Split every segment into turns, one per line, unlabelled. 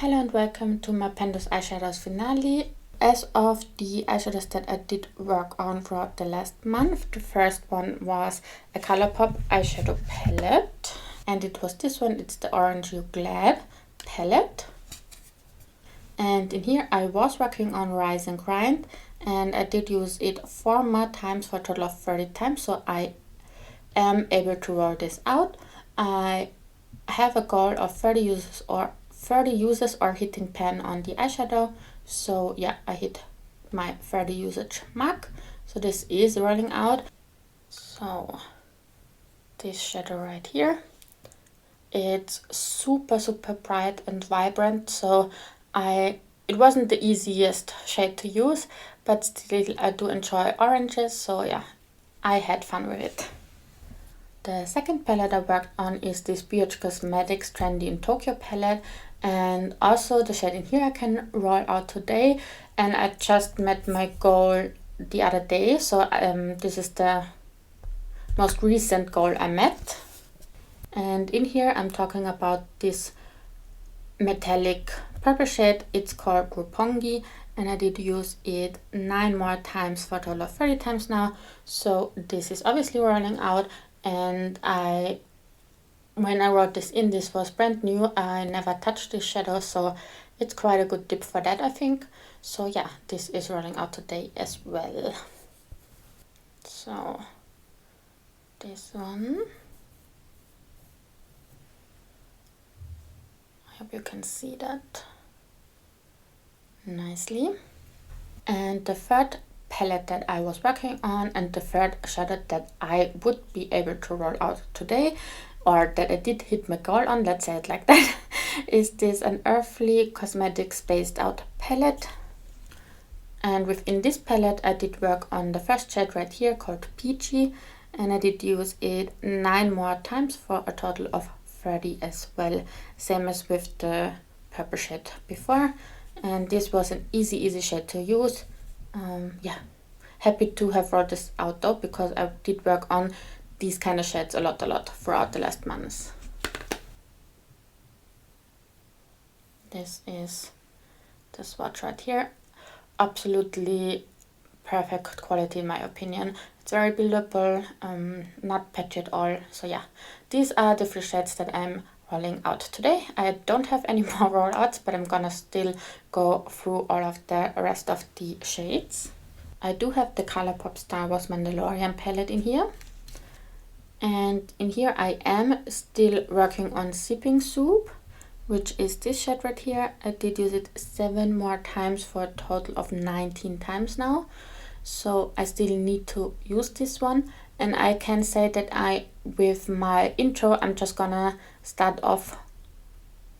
Hello and welcome to my Pan Those Eyeshadows finale. As of the eyeshadows that I did work on throughout the last month, the first one was a Colourpop eyeshadow palette. And it was this one, it's the Orange You Glad palette. And in here I was working on Rise and Grind, and I did use it 4 more times for a total of 30 times, so I am able to roll this out. I have a goal of 30 uses or hitting 10 on the eyeshadow, so yeah, I hit my 30 usage mark. So this is rolling out. So this shadow right here, it's super bright and vibrant, so it wasn't the easiest shade to use, but still I do enjoy oranges, so yeah, I had fun with it. The second palette I worked on is this BH Cosmetics Trendy in Tokyo palette, and also the shade in here I can roll out today, and I just met my goal the other day, so this is the most recent goal I met. And in here I'm talking about this metallic purple shade. It's called Roppongi, and I did use it 9 more times for a total of 30 times now, so this is obviously rolling out. And when I wrote this in, this was brand new. I never touched this shadow, so it's quite a good tip for that, I think. So yeah, this is rolling out today as well. So this one, I hope you can see that nicely. And the third palette that I was working on, and the third shadow that I would be able to roll out today, or that I did hit my goal on, let's say it like that, is this an Earthly Cosmetics Spaced Out palette. And within this palette I did work on the first shade right here called Peachy, and I did use it 9 more times for a total of 30 as well, same as with the purple shade before. And this was an easy shade to use. Yeah, happy to have rolled this out though, because I did work on these kind of shades a lot throughout the last months. This is the swatch right here. Absolutely perfect quality in my opinion. It's very buildable, not patchy at all. So yeah, these are the 3 shades that I'm rolling out today. I don't have any more rollouts, but I'm gonna still go through all of the rest of the shades. I do have the Colourpop Star Wars Mandalorian palette in here, and in here I am still working on Sipping Soup, which is this shade right here. I did use it 7 more times for a total of 19 times now, so I still need to use this one. And I can say that with my intro, I'm just gonna start off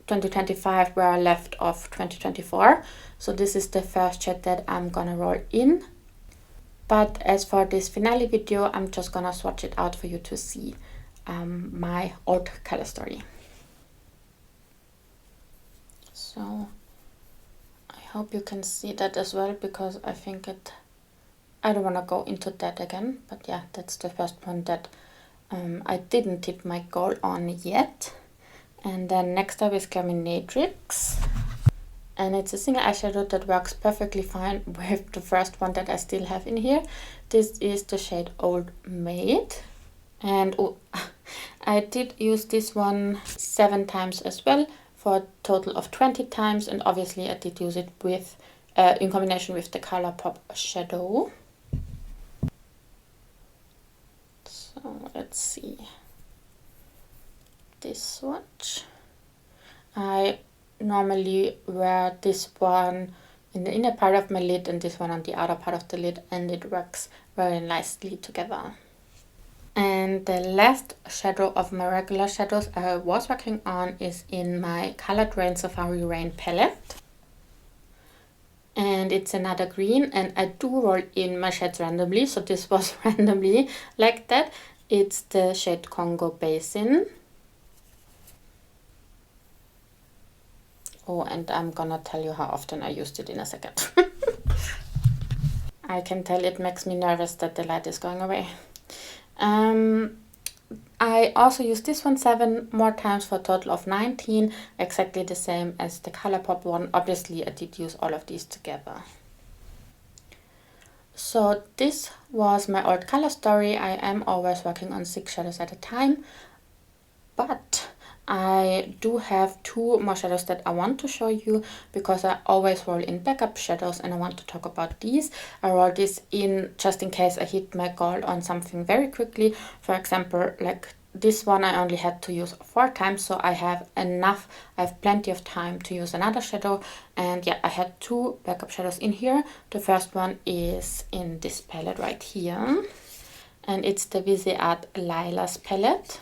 2025 where I left off 2024. So this is the first shade that I'm gonna roll in. But as for this finale video, I'm just gonna swatch it out for you to see my old color story. So I hope you can see that as well, because I think I don't want to go into that again, but yeah, that's the first one that I didn't hit my goal on yet. And then next up is Glaminatrix, and it's a single eyeshadow that works perfectly fine with the first one that I still have in here. This is the shade Old Maid, and I did use this one 7 times as well for a total of 20 times, and obviously I did use it with in combination with the Colourpop shadow. So let's see this swatch. I normally wear this one in the inner part of my lid and this one on the outer part of the lid, and it works very nicely together. And the last shadow of my regular shadows I was working on is in my Colored Rain Safari Rain palette. And it's another green, and I do roll in my shades randomly, so this was randomly like that. It's the shade Congo Basin. Oh, and I'm gonna tell you how often I used it in a second. I can tell it makes me nervous that the light is going away. I also used this one 7 more times for a total of 19, exactly the same as the ColourPop one. Obviously I did use all of these together. So this was my old color story. I am always working on 6 shadows at a time, but I do have 2 more shadows that I want to show you because I always roll in backup shadows and I want to talk about these. I roll this in just in case I hit my goal on something very quickly. For example, like this one I only had to use 4 times, so I have plenty of time to use another shadow. And yeah, I had 2 backup shadows in here. The first one is in this palette right here, and it's the Viseart Lilas palette.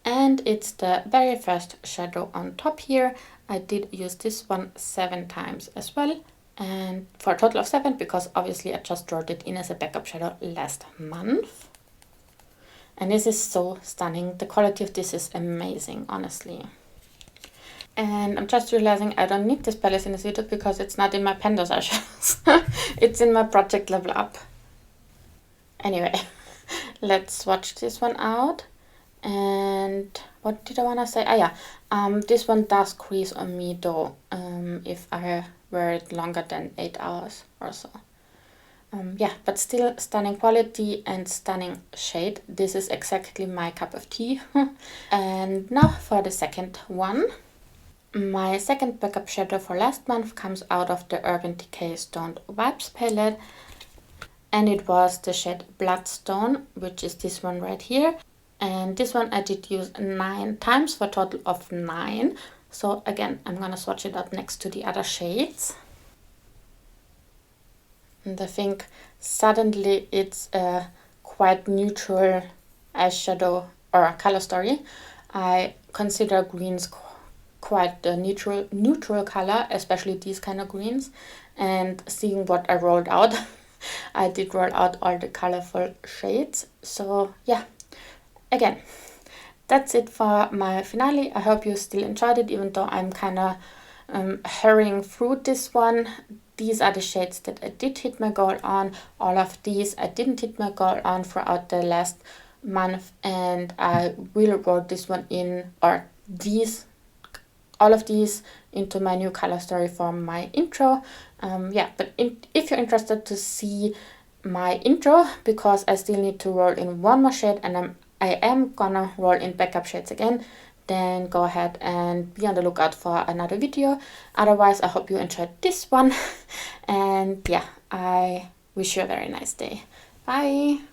And it's the very first shadow on top here. I did use this one 7 times as well, and for a total of 7 because obviously I just rolled it in as a backup shadow last month. And this is so stunning. The quality of this is amazing, honestly. And I'm just realizing I don't need this palette in this video because it's not in my Pan Those Eyeshadows. It's in my Project Level Up. Anyway, let's swatch this one out. And what did I want to say? Oh yeah, this one does crease on me though, if I wear it longer than 8 hours or so. Yeah, but still stunning quality and stunning shade. This is exactly my cup of tea. And now for the second one. My second backup shadow for last month comes out of the Urban Decay Stoned Vibes palette. And it was the shade Bloodstone, which is this one right here. And this one I did use 9 times for a total of 9. So again, I'm gonna swatch it out next to the other shades. And I think suddenly it's a quite neutral eyeshadow or color story. I consider greens quite a neutral color, especially these kind of greens. And seeing what I rolled out, I did roll out all the colorful shades. So yeah. Again, that's it for my finale. I hope you still enjoyed it, even though I'm kind of hurrying through this one. These are the shades that I did hit my goal on. All of these I didn't hit my goal on throughout the last month, and I will roll this one in, or all of these into my new color story for my intro. Yeah, but if you're interested to see my intro, because I still need to roll in 1 more shade and I am gonna roll in backup shades again, then go ahead and be on the lookout for another video. Otherwise, I hope you enjoyed this one. And yeah, I wish you a very nice day. Bye!